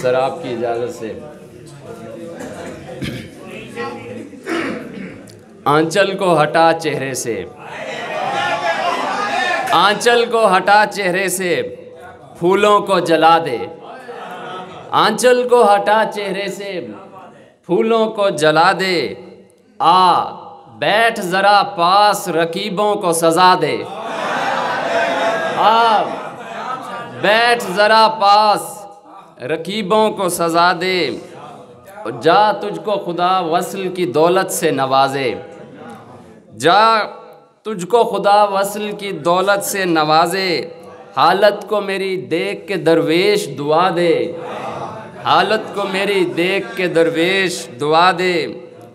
سر آپ کی اجازت سے آنچل کو ہٹا چہرے سے، آنچل کو ہٹا چہرے سے، پھولوں کو جلا دے، آنچل کو ہٹا چہرے سے، پھولوں کو جلا دے، آ بیٹھ ذرا پاس رقیبوں کو سزا دے، آ بیٹھ ذرا پاس رقیبوں کو سزا دے، جا تجھ کو خدا وصل کی دولت سے نوازے، جا تجھ کو خدا وصل کی دولت سے نوازے، حالت کو میری دیکھ کے درویش دعا دے، حالت کو میری دیکھ کے درویش دعا دے۔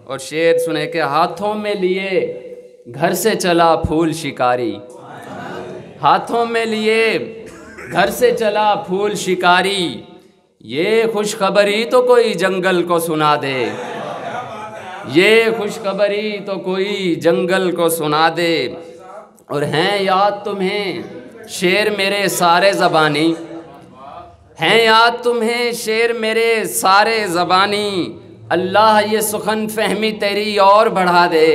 اور شعر سنے کہ ہاتھوں میں لیے گھر سے چلا پھول شکاری، ہاتھوں میں لیے گھر سے چلا پھول شکاری، یہ خوشخبری تو کوئی جنگل کو سنا دے، یہ خوشخبری تو کوئی جنگل کو سنا دے۔ اور ہیں یاد تمہیں شعر میرے سارے زبانی، ہیں یاد تمہیں شعر میرے سارے زبانی، اللہ یہ سخن فہمی تیری اور بڑھا دے،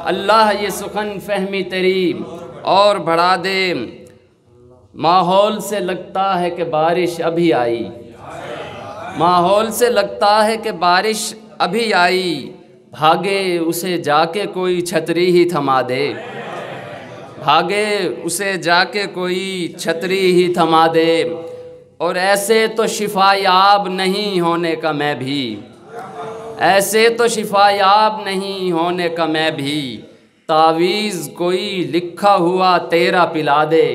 اللہ یہ سخن فہمی تیری اور بڑھا دے۔ ماحول سے لگتا ہے کہ بارش ابھی آئی، ماحول سے لگتا ہے کہ بارش ابھی آئی، بھاگے اسے جا کے کوئی چھتری ہی تھما دے، بھاگے اسے جا کے کوئی چھتری ہی تھما دے۔ اور ایسے تو شفا یاب نہیں ہونے کا میں بھی، ایسے تو شفا یاب نہیں ہونے کا میں بھی، تعویذ کوئی لکھا ہوا تیرا پلا دے،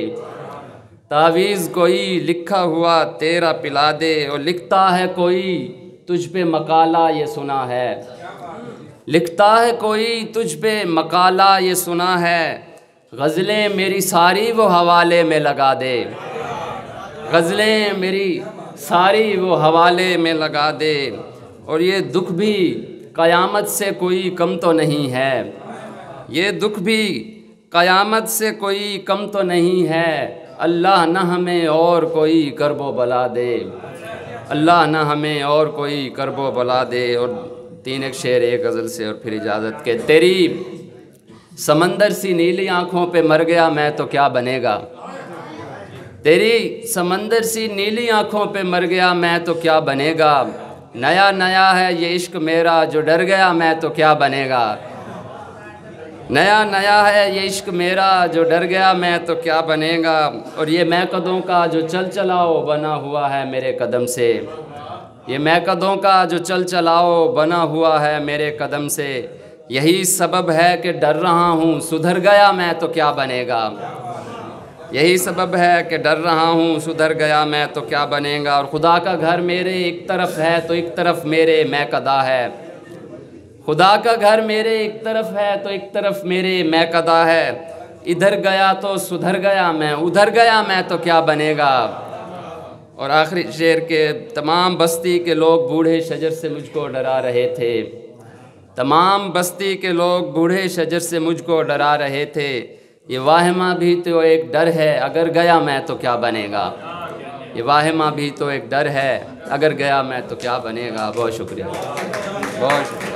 تعویذ کوئی لکھا ہوا تیرا پلا دے۔ اور لکھتا ہے کوئی تجھ پہ مقالہ یہ سنا ہے، لکھتا ہے کوئی تجھ پہ مقالہ یہ سنا ہے، غزلیں میری ساری وہ حوالے میں لگا دے، غزلیں میری ساری وہ حوالے میں لگا دے۔ اور یہ دکھ بھی قیامت سے کوئی کم تو نہیں ہے، یہ دکھ بھی قیامت سے کوئی کم تو نہیں ہے، اللہ نہ ہمیں اور کوئی کرب و بلا دے، اللہ نہ ہمیں اور کوئی کرب و بلا دے۔ اور تین ایک شعر ایک غزل سے اور پھر اجازت کے۔ تیری سمندر سی نیلی آنکھوں پہ مر گیا میں تو کیا بنے گا، تیری سمندر سی نیلی آنکھوں پہ مر گیا میں تو کیا بنے گا، نیا نیا ہے یہ عشق میرا جو ڈر گیا میں تو کیا بنے گا، نیا نیا ہے یہ عشق میرا جو ڈر گیا میں تو کیا بنے گا۔ اور یہ میں قدوں کا جو چل چلاؤ بنا ہوا ہے میرے قدم سے، یہ میں قدوں کا جو چل چلاؤ بنا ہوا ہے میرے قدم سے، یہی سبب ہے کہ ڈر رہا ہوں سدھر گیا میں تو کیا بنے گا، یہی سبب ہے کہ ڈر رہا ہوں سدھر گیا میں تو کیا بنے گا۔ اور خدا کا گھر میرے ایک طرف ہے تو ایک طرف میرے میں قدا ہے، خدا کا گھر میرے ایک طرف ہے تو ایک طرف میرے میں قدا ہے، ادھر گیا تو سدھر گیا میں ادھر گیا میں تو کیا بنے گا۔ اور آخری شعر کے تمام بستی کے لوگ بوڑھے شجر سے مجھ کو ڈرا رہے تھے، تمام بستی کے لوگ بوڑھے شجر سے مجھ کو ڈرا رہے تھے، یہ واہمہ بھی تو ایک ڈر ہے اگر گیا میں تو کیا بنے گا، یہ واہمہ بھی تو ایک ڈر ہے اگر گیا میں تو کیا بنے گا۔ بہت شکریہ، بہت شکریہ۔